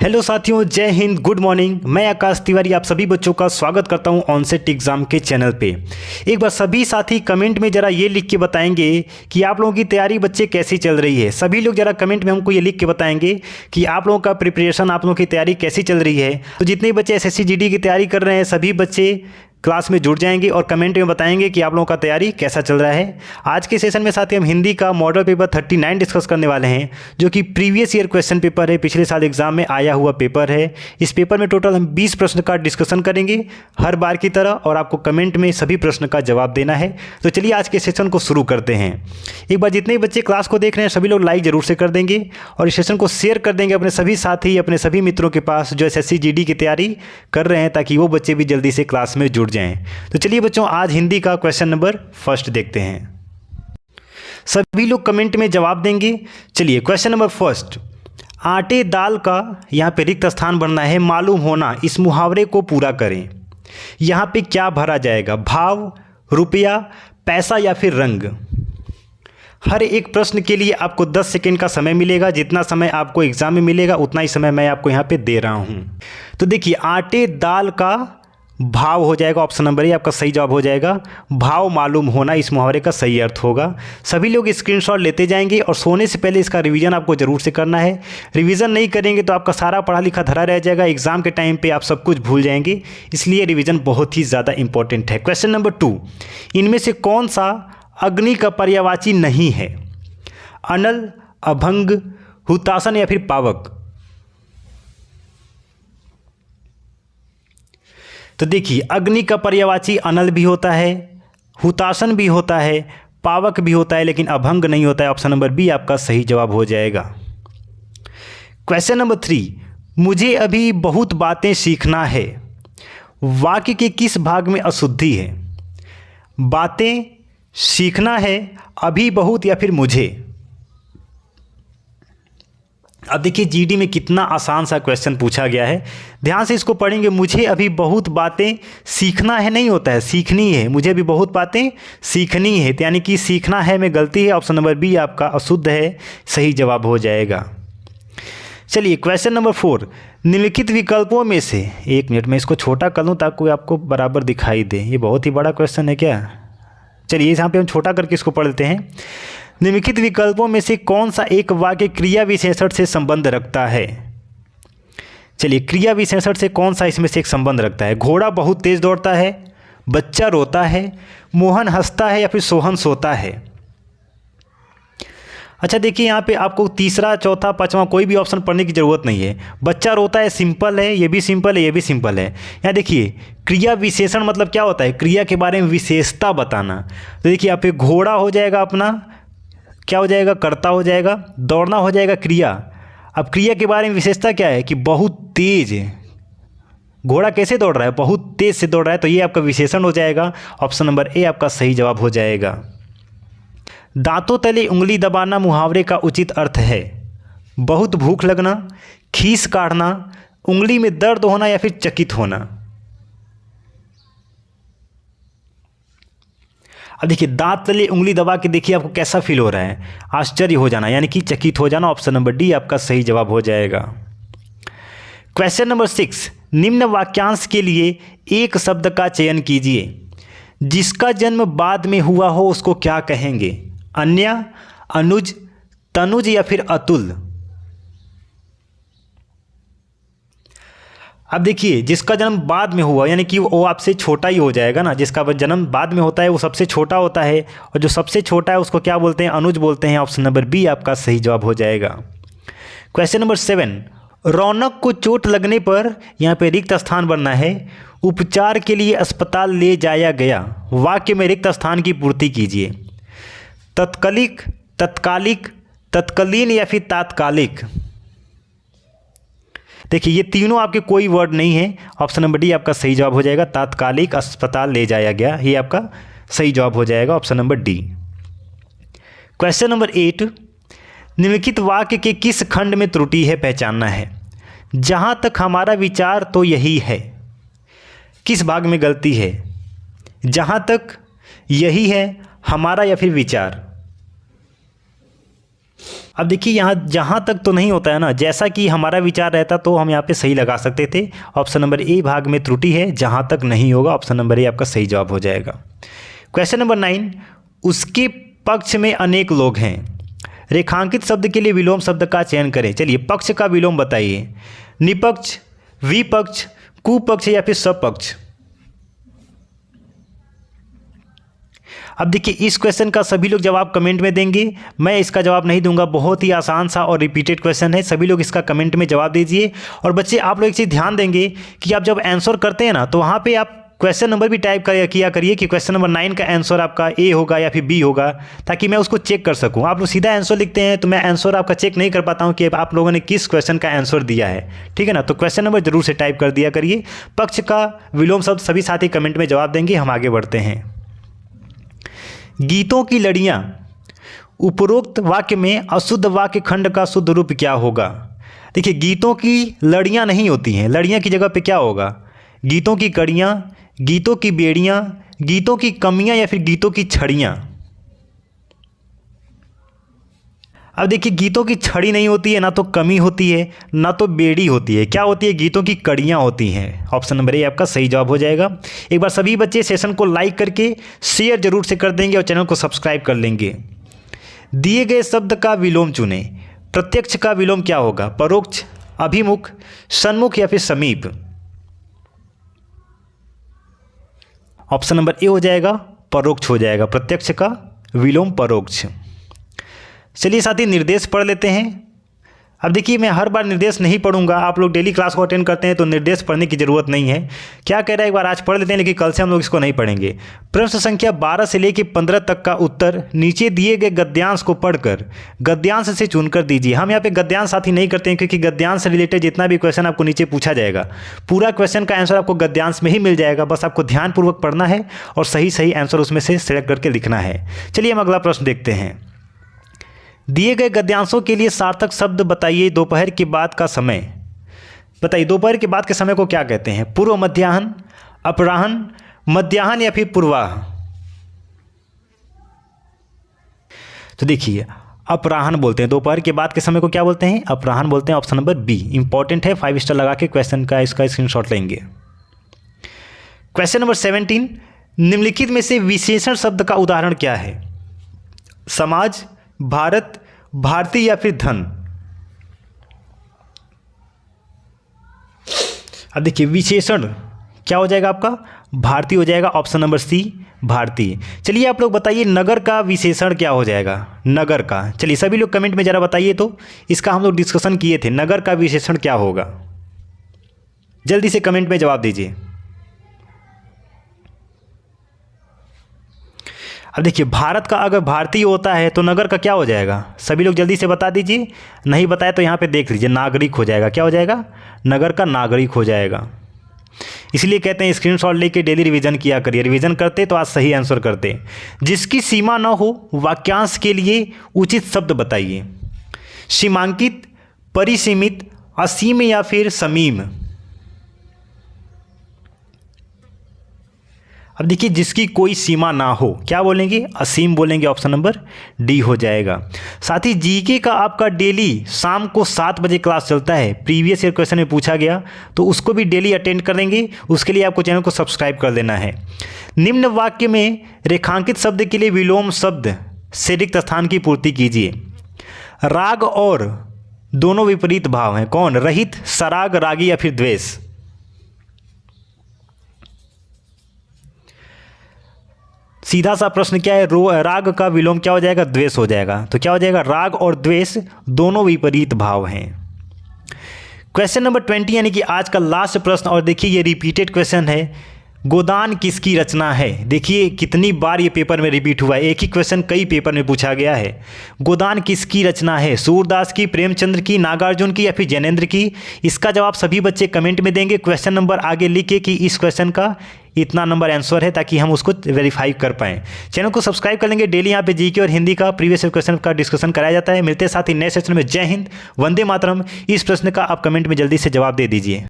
Hello साथियों, जय Hind, good morning. मैं आकाश तिवारी आप सभी बच्चों का स्वागत करता हूं ऑनसेट एग्ज़ाम के चैनल पे। एक बार सभी साथी कमेंट में ज़रा ये लिख के बताएंगे कि आप लोगों की तैयारी बच्चे कैसी चल रही है। सभी लोग ज़रा कमेंट में हमको ये लिख के बताएंगे कि आप लोगों का प्रिपरेशन, आप लोगों की तैयारी कैसी चल रही है। तो जितने बच्चे SSC GD की तैयारी कर रहे हैं सभी बच्चे क्लास में जुड़ जाएंगे और कमेंट में बताएंगे कि आप लोगों का तैयारी कैसा चल रहा है। आज के सेशन में साथ ही हम हिंदी का मॉडल पेपर 39 डिस्कस करने वाले हैं, जो कि प्रीवियस ईयर क्वेश्चन पेपर है, पिछले साल एग्जाम में आया हुआ पेपर है। इस पेपर में टोटल हम 20 प्रश्न का डिस्कशन करेंगे हर बार की तरह, और आपको कमेंट में सभी प्रश्न का जवाब देना है। तो चलिए आज के सेशन को शुरू करते हैं। एक बार जितने बच्चे क्लास को देख रहे हैं सभी लोग लाइक जरूर से कर देंगे और इस सेशन को शेयर कर देंगे अपने सभी साथी, अपने सभी मित्रों के पास जो SSC GD की तैयारी कर रहे हैं, ताकि वो बच्चे भी जल्दी से क्लास में जुड़ जाएं। तो चलिए बच्चों, आज हिंदी का क्वेश्चन नंबर फर्स्ट देखते हैं। सभी लोग कमेंट में जवाब देंगे। चलिए क्वेश्चन नंबर फर्स्ट, आटे दाल का यहाँ पे रिक्त स्थान बनना है, मालूम होना, इस मुहावरे को पूरा करें। यहाँ पे क्या भरा जाएगा? भाव, रुपया, पैसा या फिर रंग। हर एक प्रश्न के लिए आपको 10 सेकेंड का समय मिलेगा। जितना समय आपको एग्जाम में मिलेगा उतना ही समय मैं आपको यहाँ पे दे रहा हूँ। तो देखिए, आटे दाल का भाव हो जाएगा, ऑप्शन नंबर ए आपका सही जवाब हो जाएगा। भाव मालूम होना इस मुहावरे का सही अर्थ होगा। सभी लोग स्क्रीनशॉट लेते जाएंगे और सोने से पहले इसका रिवीजन आपको जरूर से करना है। रिवीजन नहीं करेंगे तो आपका सारा पढ़ा लिखा धरा रह जाएगा, एग्जाम के टाइम पे आप सब कुछ भूल जाएंगे, इसलिए रिवीजन बहुत ही ज़्यादा इंपॉर्टेंट है। क्वेश्चन नंबर 2, इनमें से कौन सा अग्नि का पर्यायवाची नहीं है? अनल, अभंग, हुतासन या फिर पावक। तो देखिए, अग्नि का पर्यायवाची अनल भी होता है, हुतासन भी होता है, पावक भी होता है, लेकिन अभंग नहीं होता है। ऑप्शन नंबर बी आपका सही जवाब हो जाएगा। क्वेश्चन नंबर 3, मुझे अभी बहुत बातें सीखना है, वाक्य के किस भाग में अशुद्धि है? बातें, सीखना है, अभी बहुत या फिर मुझे। अब देखिए GD में कितना आसान सा क्वेश्चन पूछा गया है, ध्यान से इसको पढ़ेंगे। मुझे अभी बहुत बातें सीखना है नहीं होता है, सीखनी है। मुझे अभी बहुत बातें सीखनी है, तो यानी कि सीखना है में गलती है। ऑप्शन नंबर बी आपका अशुद्ध है, सही जवाब हो जाएगा। चलिए क्वेश्चन नंबर 4, निम्नलिखित विकल्पों में से, एक मिनट में इसको छोटा कर लूँ ताकि आपको बराबर दिखाई दे। ये बहुत ही बड़ा क्वेश्चन है क्या? चलिए यहाँ पे हम छोटा करके इसको पढ़ लेते हैं। निम्नलिखित विकल्पों में से कौन सा एक वाक्य क्रिया विशेषण से संबंध रखता है? चलिए, क्रिया विशेषण से कौन सा इसमें से एक संबंध रखता है? घोड़ा बहुत तेज दौड़ता है, बच्चा रोता है, मोहन हंसता है या फिर सोहन सोता है। अच्छा देखिए, यहाँ पे आपको तीसरा, चौथा, पांचवा कोई भी ऑप्शन पढ़ने की ज़रूरत नहीं है। बच्चा रोता है सिंपल है, ये भी सिंपल है, ये भी सिंपल है। यहाँ देखिए, क्रिया विशेषण मतलब क्या होता है? क्रिया के बारे में विशेषता बताना। तो देखिए यहाँ पे घोड़ा हो जाएगा अपना, क्या हो जाएगा? कर्ता हो जाएगा। दौड़ना हो जाएगा क्रिया। अब क्रिया के बारे में विशेषता क्या है कि बहुत तेज, घोड़ा कैसे दौड़ रहा है? बहुत तेज से दौड़ रहा है, तो ये आपका विशेषण हो जाएगा। ऑप्शन नंबर ए आपका सही जवाब हो जाएगा। दांतों तले उंगली दबाना मुहावरे का उचित अर्थ है? बहुत भूख लगना, खीस काढ़ना, उंगली में दर्द होना या फिर चकित होना। अब देखिए, दांत तले उंगली दबा के देखिए आपको कैसा फील हो रहा है? आश्चर्य हो जाना, यानी कि चकित हो जाना। ऑप्शन नंबर डी आपका सही जवाब हो जाएगा। क्वेश्चन नंबर 6, निम्न वाक्यांश के लिए एक शब्द का चयन कीजिए। जिसका जन्म बाद में हुआ हो उसको क्या कहेंगे? अन्य, अनुज, तनुज या फिर अतुल। अब देखिए, जिसका जन्म बाद में हुआ यानी कि वो आपसे छोटा ही हो जाएगा ना। जिसका जन्म बाद में होता है वो सबसे छोटा होता है, और जो सबसे छोटा है उसको क्या बोलते हैं? अनुज बोलते हैं। ऑप्शन नंबर बी आपका सही जवाब हो जाएगा। क्वेश्चन नंबर 7, रौनक को चोट लगने पर यहाँ पे रिक्त स्थान बनना है, उपचार के लिए अस्पताल ले जाया गया। वाक्य में रिक्त स्थान की पूर्ति कीजिए। तत्कालिक, तत्कालिक, तत्कालीन या फिर तात्कालिक। देखिए, ये तीनों आपके कोई वर्ड नहीं है। ऑप्शन नंबर डी आपका सही जवाब हो जाएगा। तात्कालिक अस्पताल ले जाया गया, ये आपका सही जवाब हो जाएगा। Option number D. Question number 8, निम्नलिखित वाक्य के किस खंड में त्रुटि है पहचानना है? जहाँ तक हमारा विचार तो यही है। किस भाग में गलती है? जहाँ तक, यही है, हमारा या फिर विचार। अब देखिए यहाँ जहाँ तक तो नहीं होता है ना, जैसा कि हमारा विचार रहता तो हम यहाँ पे सही लगा सकते थे। ऑप्शन नंबर ए भाग में त्रुटि है, जहाँ तक नहीं होगा ऑप्शन नंबर ए आपका सही जवाब हो जाएगा। क्वेश्चन नंबर 9, उसके पक्ष में अनेक लोग हैं। रेखांकित शब्द के लिए विलोम शब्द का चयन करें। चलिए पक्ष का विलोम बताइए। निपक्ष, विपक्ष, कुपक्ष या फिर सपक्ष। अब देखिए इस क्वेश्चन का सभी लोग जवाब कमेंट में देंगे, मैं इसका जवाब नहीं दूंगा। बहुत ही आसान सा और रिपीटेड क्वेश्चन है, सभी लोग इसका कमेंट में जवाब दीजिए। और बच्चे आप लोग एक चीज़ ध्यान देंगे कि आप जब आंसर करते हैं ना, तो वहाँ पे आप क्वेश्चन नंबर भी टाइप किया करिए कि क्वेश्चन नंबर 9 का आंसर आपका ए होगा या फिर बी होगा, ताकि मैं उसको चेक कर सकूं। आप लोग सीधा आंसर लिखते हैं तो मैं आंसर आपका चेक नहीं कर पाता हूं कि आप लोगों ने किस क्वेश्चन का आंसर दिया है, ठीक है ना। तो क्वेश्चन नंबर जरूर से टाइप कर दिया करिए। पक्ष का विलोम शब्द सभी साथी कमेंट में जवाब देंगे। हम आगे बढ़ते हैं। गीतों की लड़ियाँ, उपरोक्त वाक्य में अशुद्ध वाक्य खंड का शुद्ध रूप क्या होगा। देखिए गीतों की लड़ियाँ नहीं होती हैं, लड़ियाँ की जगह पे क्या होगा, गीतों की कड़ियाँ, गीतों की बेड़ियाँ, गीतों की कमियाँ या फिर गीतों की छड़ियाँ। अब देखिए गीतों की छड़ी नहीं होती है, ना तो कमी होती है, ना तो बेड़ी होती है। क्या होती है, गीतों की कड़ियाँ होती हैं। ऑप्शन नंबर ए आपका सही जवाब हो जाएगा। एक बार सभी बच्चे सेशन को लाइक करके शेयर जरूर से कर देंगे और चैनल को सब्सक्राइब कर लेंगे। दिए गए शब्द का विलोम चुनें। प्रत्यक्ष का विलोम क्या होगा, परोक्ष, अभिमुख, सन्मुख या फिर समीप। ऑप्शन नंबर ए हो जाएगा, परोक्ष हो जाएगा। प्रत्यक्ष का विलोम परोक्ष। चलिए साथी निर्देश पढ़ लेते हैं। अब देखिए मैं हर बार निर्देश नहीं पढ़ूंगा, आप लोग डेली क्लास को अटेंड करते हैं तो निर्देश पढ़ने की ज़रूरत नहीं है। क्या कह रहा है एक बार आज पढ़ लेते हैं, लेकिन कल से हम लोग इसको नहीं पढ़ेंगे। प्रश्न संख्या 12 से लेकर 15 तक का उत्तर नीचे दिए गए गद्यांश को पढ़कर गद्यांश से चुनकर दीजिए। हम यहाँ पे गद्यांश साथी नहीं करते हैं, क्योंकि गद्यांश से रिलेटेड जितना भी क्वेश्चन आपको नीचे पूछा जाएगा, पूरा क्वेश्चन का आंसर आपको गद्यांश में ही मिल जाएगा। बस आपको ध्यानपूर्वक पढ़ना है और सही सही आंसर उसमें से सेलेक्ट करके लिखना है। चलिए हम अगला प्रश्न देखते हैं। दिए गए गद्यांशों के लिए सार्थक शब्द बताइए। दोपहर के बाद का समय बताइए। दोपहर के बाद के समय को क्या कहते हैं, पूर्व मध्याह्न, अपराह्न, मध्याह्न या फिर पूर्वाह्न। तो देखिए अपराह्न बोलते हैं, दोपहर के बाद के समय को क्या बोलते हैं, अपराह्न बोलते हैं। ऑप्शन नंबर बी इंपॉर्टेंट है, 5 स्टार लगा के क्वेश्चन का इसका स्क्रीनशॉट लेंगे। क्वेश्चन नंबर 17, निम्नलिखित में से विशेषण शब्द का उदाहरण क्या है, समाज, भारत, भारती या फिर धन। अब देखिए विशेषण क्या हो जाएगा आपका, भारतीय हो जाएगा। ऑप्शन नंबर सी भारतीय। चलिए आप लोग बताइए नगर का विशेषण क्या हो जाएगा, नगर का। चलिए सभी लोग कमेंट में जरा बताइए, तो इसका हम लोग डिस्कशन किए थे, नगर का विशेषण क्या होगा। जल्दी से कमेंट में जवाब दीजिए। अब देखिए भारत का अगर भारतीय होता है तो नगर का क्या हो जाएगा, सभी लोग जल्दी से बता दीजिए। नहीं बताया तो यहाँ पे देख लीजिए, नागरिक हो जाएगा। क्या हो जाएगा, नगर का नागरिक हो जाएगा। इसलिए कहते हैं स्क्रीनशॉट लेके डेली रिवीजन किया करिए, रिवीजन करते तो आज सही आंसर करते। जिसकी सीमा न हो वाक्यांश के लिए उचित शब्द बताइए, सीमांकित, परिसीमित, असीम या फिर समीम। अब देखिए जिसकी कोई सीमा ना हो क्या बोलेंगे, असीम बोलेंगे। ऑप्शन नंबर डी हो जाएगा। साथ ही जीके का आपका डेली शाम को 7 बजे क्लास चलता है, प्रीवियस ईयर क्वेश्चन में पूछा गया, तो उसको भी डेली अटेंड करेंगे। उसके लिए आपको चैनल को सब्सक्राइब कर लेना है। निम्न वाक्य में रेखांकित शब्द के लिए विलोम शब्द से रिक्त स्थान की पूर्ति कीजिए। राग और दोनों विपरीत भाव हैं, कौन, रहित, सराग, रागी या फिर द्वेष। सीधा सा प्रश्न क्या है, राग का विलोम क्या हो जाएगा, द्वेष हो जाएगा। तो क्या हो जाएगा, राग और द्वेष दोनों विपरीत भाव हैं। क्वेश्चन नंबर 20 यानी कि आज का लास्ट प्रश्न, और देखिए ये रिपीटेड क्वेश्चन है। गोदान किसकी रचना है। देखिए कितनी बार ये पेपर में रिपीट हुआ है, एक ही क्वेश्चन कई पेपर में पूछा गया है। गोदान किसकी रचना है, सूरदास की, प्रेमचंद्र की, नागार्जुन की या फिर जैनेन्द्र की। इसका जवाब सभी बच्चे कमेंट में देंगे। क्वेश्चन नंबर आगे लिख के कि इस क्वेश्चन का इतना नंबर आंसर है, ताकि हम उसको वेरीफाई कर पाएँ। चैनल को सब्सक्राइब कर लेंगे। डेली यहाँ पे जीके और हिंदी का प्रीवियस क्वेश्चन का डिस्कशन कराया जाता है। मिलते साथ ही नए सेशन में। जय हिंद, वंदे मातरम। इस प्रश्न का आप कमेंट में जल्दी से जवाब दे दीजिए।